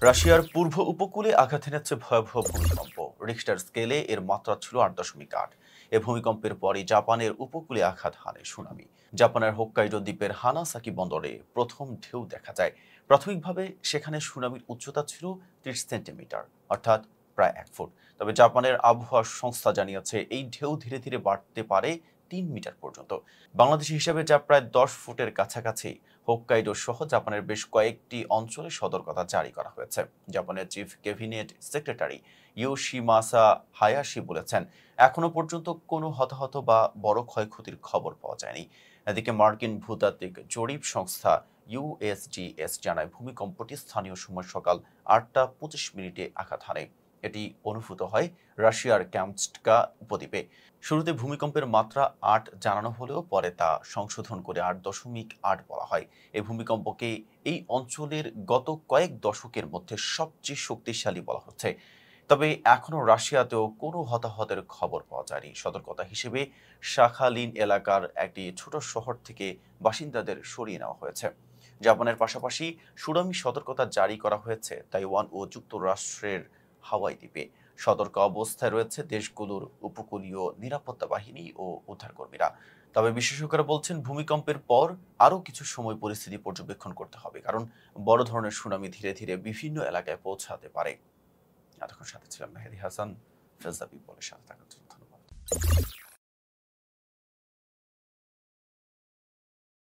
রাশিয়ার পূর্ব উপকূলে আঘাত এনেছে ভয়াবহ ভূমিকম্প। রিখটার স্কেলে এর মাত্রা ছিল ৮.৮। এ ভূমিকম্পের পরই জাপানের উপকূলে আঘাত হানে সুনামি। জাপানের হোক্কাইডো দ্বীপের হানাসাকি বন্দরে প্রথম ঢেউ দেখা যায়। প্রাথমিকভাবে সেখানে সুনামির উচ্চতা ছিল ৩০ সেন্টিমিটার, অর্থাৎ প্রায় ১ ফুট। তবে জাপানের আবহাওয়া সংস্থা জানিয়েছে এই ঢেউ ধীরে ধীরে বাড়তে পারে ৩ মিটার পর্যন্ত। বাংলাদেশি হিসাবে যা প্রায় ১০ ফুটের কাছাকাছি। হোক্কাইডো সহ জাপানের বেশ কয়েকটি অঞ্চলে সতর্কতা জারি করা হয়েছে। জাপানের chief cabinet secretary Yoshimasa Hayashi বলেছেন, এখনো পর্যন্ত কোনো হতাহত বা বড় ক্ষয়ক্ষতির খবর পাওয়া যায়নি। এদিকে মার্কিন ভূতাত্ত্বিক জরিপ সংস্থা ইউএসজিএস জানায়, ভূমিকম্পটি স্থানীয় সময় সকাল ৮টা ২৫ মিনিটে আঘাত হানে। এটি অনুভূত হয় রাশিয়ার ক্যামচটকা উপদ্বীপে। শুরুতে ভূমিকম্পের মাত্রা ৮ জানানো হলেও পরে তা সংশোধন করে ৮.৮ বলা হয়। এই ভূমিকম্পকে এই অঞ্চলের গত কয়েক দশকের মধ্যে সবচেয়ে শক্তিশালী বলা হচ্ছে। তবে এখনও রাশিয়াতেও কোনো হতাহতের খবর পাওয়া যায়নি। সতর্কতা হিসেবে শাখালিন এলাকার একটি ছোট শহর থেকে বাসিন্দাদের সরিয়ে নেওয়া হয়েছে। জাপানের পাশাপাশি সুনামি সতর্কতা জারি করা হয়েছে তাইওয়ান ও যুক্তরাষ্ট্রের হাওয়াই দ্বীপে। সতর্ক অবস্থায় রয়েছে দেশগুলোর উপকূলীয় নিরাপত্তা বাহিনী ও উদ্ধারকর্মীরা। তবে বিশেষজ্ঞরা বলছেন, ভূমিকম্পের পর আরও কিছু সময় পরিস্থিতি পর্যবেক্ষণ করতে হবে, কারণ বড় ধরনের সুনামি ধীরে ধীরে বিভিন্ন এলাকায় পৌঁছাতে পারে। এতক্ষণ সাথে ছিলাম মেহেদী হাসান। ফেজা পিপলের সাথে থাকার জন্য ধন্যবাদ।